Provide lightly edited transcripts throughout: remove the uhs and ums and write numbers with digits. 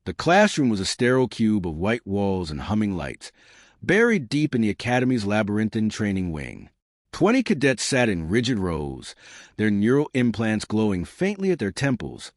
The classroom was a sterile cube of white walls and humming lights, buried deep in the Academy's labyrinthine training wing. 20 cadets sat in rigid rows, their neural implants glowing faintly at their temples,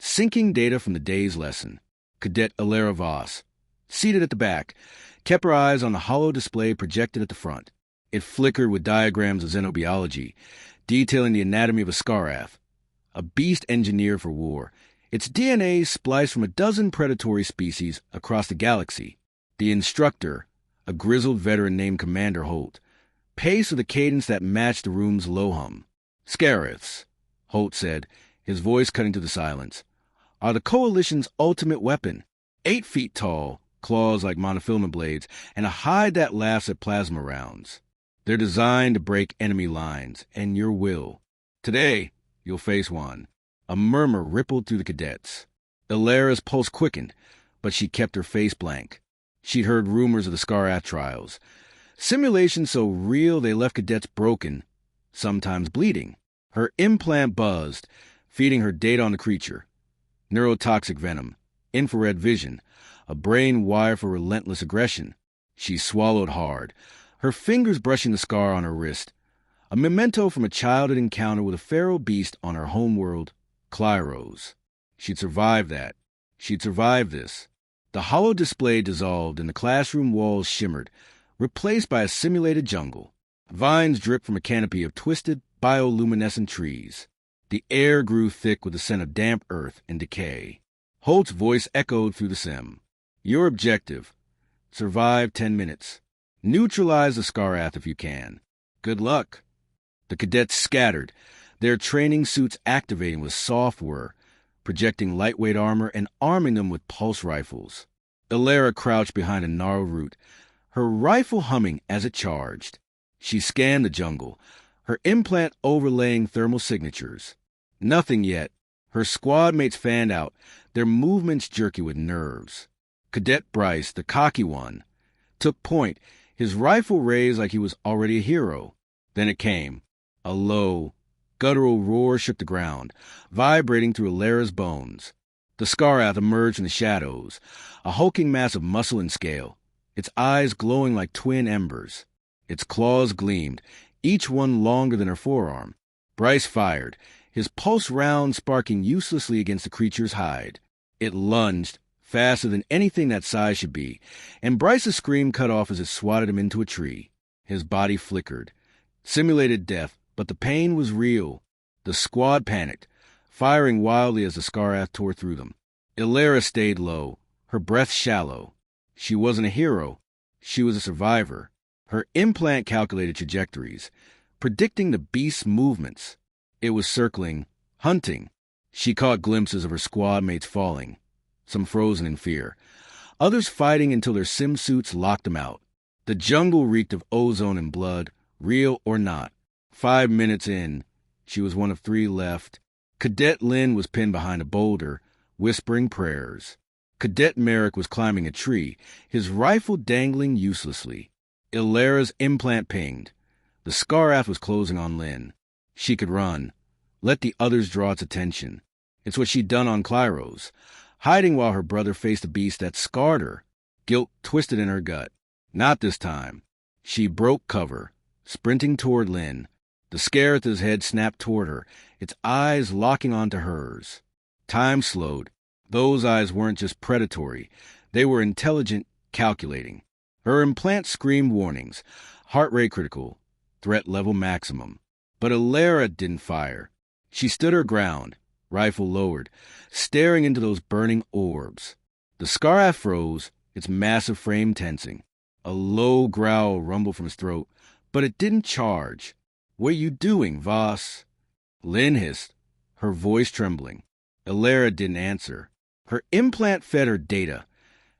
syncing data from the day's lesson. Cadet Elara Voss, seated at the back, kept her eyes on the hollow display projected at the front. It flickered with diagrams of xenobiology, detailing the anatomy of a Skarath, a beast engineered for war, its DNA spliced from a dozen predatory species across the galaxy. The instructor, a grizzled veteran named Commander Holt, paced with a cadence that matched the room's low hum. Skaraths, Holt said, his voice cutting through the silence, are the Coalition's ultimate weapon. 8 feet tall, claws like monofilament blades, and a hide that laughs at plasma rounds. They're designed to break enemy lines, and your will. Today, you'll face one. A murmur rippled through the cadets. Elara's pulse quickened, but she kept her face blank. She'd heard rumors of the Skarath trials. Simulations so real they left cadets broken, sometimes bleeding. Her implant buzzed, feeding her data on the creature. Neurotoxic venom, infrared vision, a brain wired for relentless aggression. She swallowed hard, her fingers brushing the scar on her wrist, a memento from a childhood encounter with a feral beast on her homeworld, Clyros. She'd survived that. She'd survived this. The hollow display dissolved and the classroom walls shimmered, replaced by a simulated jungle. Vines dripped from a canopy of twisted, bioluminescent trees. The air grew thick with the scent of damp earth and decay. Holt's voice echoed through the sim. Your objective: survive 10 minutes. Neutralize the Skarath if you can. Good luck. The cadets scattered, their training suits activating with software, projecting lightweight armor and arming them with pulse rifles. Elara crouched behind a gnarled root, her rifle humming as it charged. She scanned the jungle, her implant overlaying thermal signatures. Nothing yet. Her squad mates fanned out, their movements jerky with nerves. Cadet Bryce, the cocky one, took point, his rifle raised like he was already a hero. Then it came. A low, guttural roar shook the ground, vibrating through Elara's bones. The Skarath emerged from the shadows, a hulking mass of muscle and scale, its eyes glowing like twin embers. Its claws gleamed, each one longer than her forearm. Bryce fired, his pulse round sparking uselessly against the creature's hide. It lunged, faster than anything that size should be, and Bryce's scream cut off as it swatted him into a tree. His body flickered. Simulated death, but the pain was real. The squad panicked, firing wildly as the Skarath tore through them. Elara stayed low, her breath shallow. She wasn't a hero. She was a survivor. Her implant calculated trajectories, predicting the beast's movements. It was circling, hunting. She caught glimpses of her squad mates falling, some frozen in fear, others fighting until their sim suits locked them out. The jungle reeked of ozone and blood, real or not. 5 minutes in, she was one of 3 left. Cadet Lynn was pinned behind a boulder, whispering prayers. Cadet Merrick was climbing a tree, his rifle dangling uselessly. Elara's implant pinged. The Skarath was closing on Lynn. She could run. Let the others draw its attention. It's what she'd done on Clyros, hiding while her brother faced a beast that scarred her, guilt twisted in her gut. Not this time. She broke cover, sprinting toward Lynn. The Skarath's head snapped toward her, its eyes locking onto hers. Time slowed. Those eyes weren't just predatory. They were intelligent, calculating. Her implant screamed warnings, heart rate critical, threat level maximum. But Elara didn't fire. She stood her ground, rifle lowered, staring into those burning orbs. The Skarath froze, its massive frame tensing. A low growl rumbled from his throat, but it didn't charge. What are you doing, Voss? Lynn hissed, her voice trembling. Elara didn't answer. Her implant fed her data,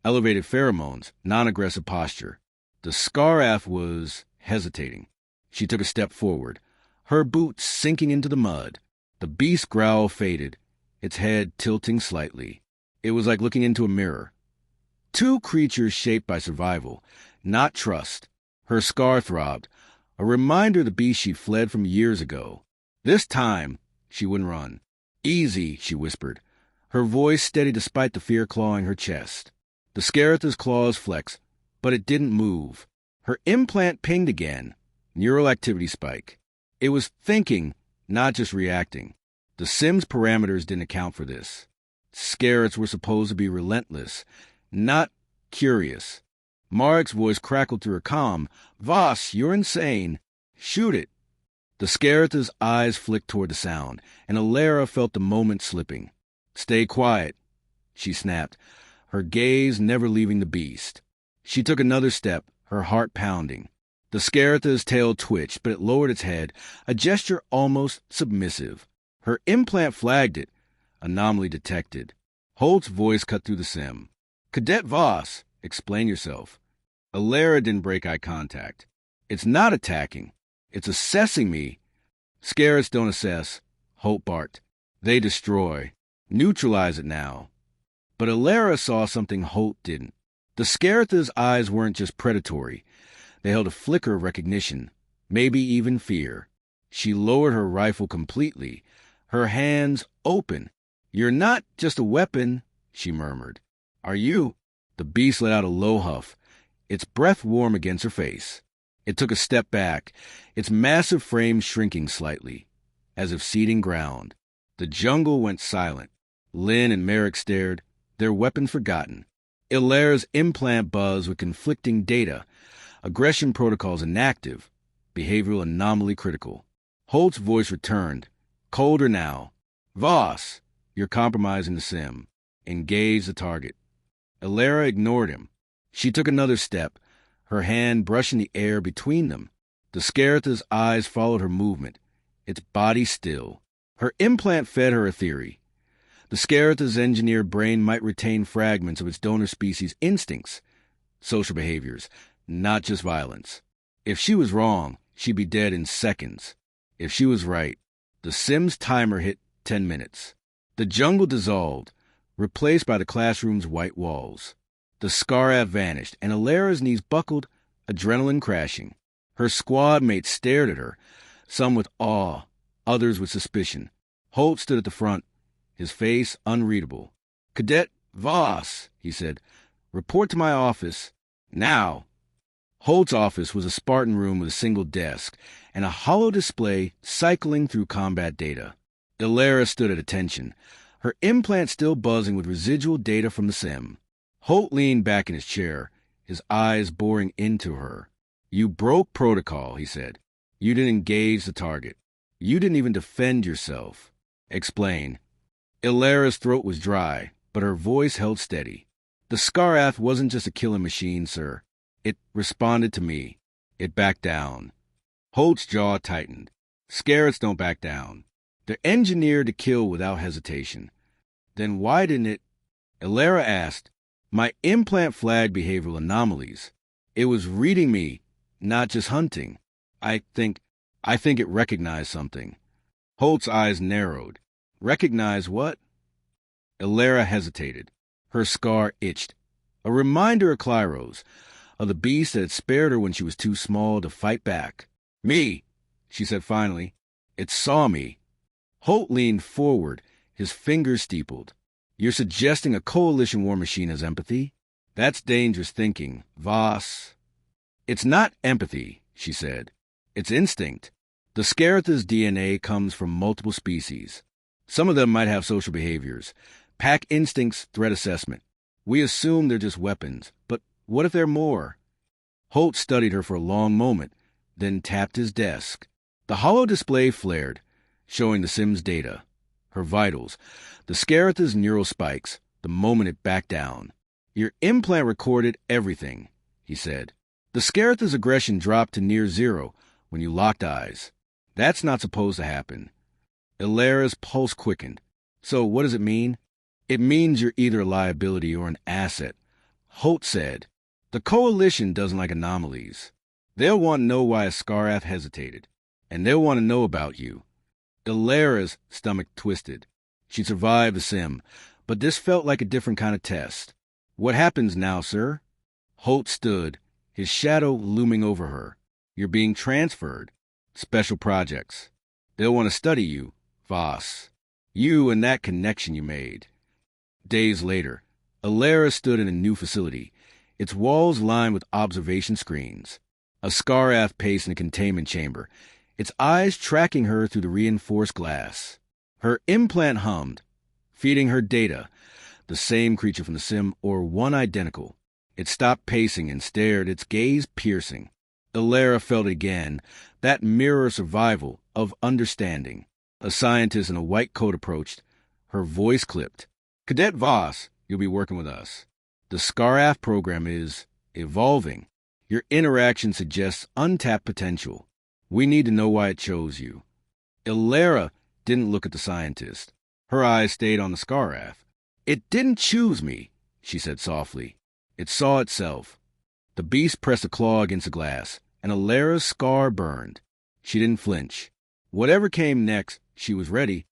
elevated pheromones, non-aggressive posture. The Skarath was hesitating. She took a step forward, her boots sinking into the mud. The beast's growl faded, its head tilting slightly. It was like looking into a mirror. 2 creatures shaped by survival, not trust. Her scar throbbed, a reminder of the beast she'd fled from years ago. This time, she wouldn't run. Easy, she whispered, her voice steady despite the fear clawing her chest. The Skaraths' claws flexed, but it didn't move. Her implant pinged again. Neural activity spike. It was thinking, not just reacting. The sim's parameters didn't account for this. Skaraths were supposed to be relentless, not curious. Marek's voice crackled through her comm. "Voss, you're insane. Shoot it." The Skaraths' eyes flicked toward the sound, and Elara felt the moment slipping. "Stay quiet," she snapped, her gaze never leaving the beast. She took another step, her heart pounding. The Skaraths' tail twitched, but it lowered its head, a gesture almost submissive. Her implant flagged it. Anomaly detected. Holt's voice cut through the sim. "Cadet Voss, explain yourself." Elara didn't break eye contact. "It's not attacking. It's assessing me." "Skaraths don't assess," Holt barked. "They destroy. Neutralize it now." But Elara saw something Holt didn't. The Skaraths' eyes weren't just predatory. They held a flicker of recognition, maybe even fear. She lowered her rifle completely, her hands open. "You're not just a weapon," she murmured. "Are you?" The beast let out a low huff, its breath warm against her face. It took a step back, its massive frame shrinking slightly, as if ceding ground. The jungle went silent. Lynn and Marek stared, their weapons forgotten. Elara's implant buzzed with conflicting data, aggression protocols inactive, behavioral anomaly critical. Holt's voice returned, colder now. "Voss, you're compromising the sim. Engage the target." Elara ignored him. She took another step, her hand brushing the air between them. The Skarath's eyes followed her movement, its body still. Her implant fed her a theory. The Skarath's engineered brain might retain fragments of its donor species' instincts, social behaviors, not just violence. If she was wrong, she'd be dead in seconds. If she was right, the sim's timer hit 10 minutes. The jungle dissolved, replaced by the classroom's white walls. The Skarath vanished, and Elara's knees buckled, adrenaline crashing. Her squad mates stared at her, some with awe, others with suspicion. Holt stood at the front, his face unreadable. "Cadet Voss," he said, "report to my office. Now." Holt's office was a Spartan room with a single desk and a hollow display cycling through combat data. Elara stood at attention, her implant still buzzing with residual data from the sim. Holt leaned back in his chair, his eyes boring into her. "You broke protocol," he said. "You didn't engage the target. You didn't even defend yourself. Explain." Elara's throat was dry, but her voice held steady. "The Skarath wasn't just a killing machine, sir. It responded to me. It backed down." Holt's jaw tightened. Skaraths don't back down. They're engineered to kill without hesitation. "Then why didn't it?" Elara asked. "My implant flagged behavioral anomalies. It was reading me, not just hunting. I think it recognized something." Holt's eyes narrowed. "Recognize what?" Elara hesitated. Her scar itched. A reminder of Clyros, of the beast that had spared her when she was too small to fight back. "Me," she said finally. "It saw me." Holt leaned forward, his fingers steepled. "You're suggesting a coalition war machine has empathy? That's dangerous thinking, Voss." "It's not empathy," she said. "It's instinct. The Skarath's DNA comes from multiple species. Some of them might have social behaviors. Pack instincts, threat assessment. We assume they're just weapons, but what if they're more?" Holt studied her for a long moment, then tapped his desk. The hollow display flared, showing the sim's data, her vitals, the Skarath's neural spikes, the moment it backed down. "Your implant recorded everything," he said. "The Skarath's aggression dropped to near zero when you locked eyes. That's not supposed to happen." Elara's pulse quickened. "So what does it mean?" "It means you're either a liability or an asset," Holt said. "The Coalition doesn't like anomalies. They'll want to know why a Skarath hesitated, and they'll want to know about you." Elara's stomach twisted. She survived the sim, but this felt like a different kind of test. "What happens now, sir?" Holt stood, his shadow looming over her. "You're being transferred. Special projects. They'll want to study you, Voss. You and that connection you made. Days later, Elara stood in a new facility, its walls lined with observation screens. A Skarath paced in a containment chamber, its eyes tracking her through the reinforced glass. Her implant hummed, feeding her data, the same creature from the sim, or one identical. It stopped pacing and stared, its gaze piercing. Elara felt again, that mirror of survival, of understanding. A scientist in a white coat approached, her voice clipped. "Cadet Voss, you'll be working with us. The Skarath program is evolving. Your interaction suggests untapped potential. We need to know why it chose you." Elara didn't look at the scientist. Her eyes stayed on the Skarath. "It didn't choose me," she said softly. "It saw itself." The beast pressed a claw against the glass, and Elara's scar burned. She didn't flinch. Whatever came next, she was ready.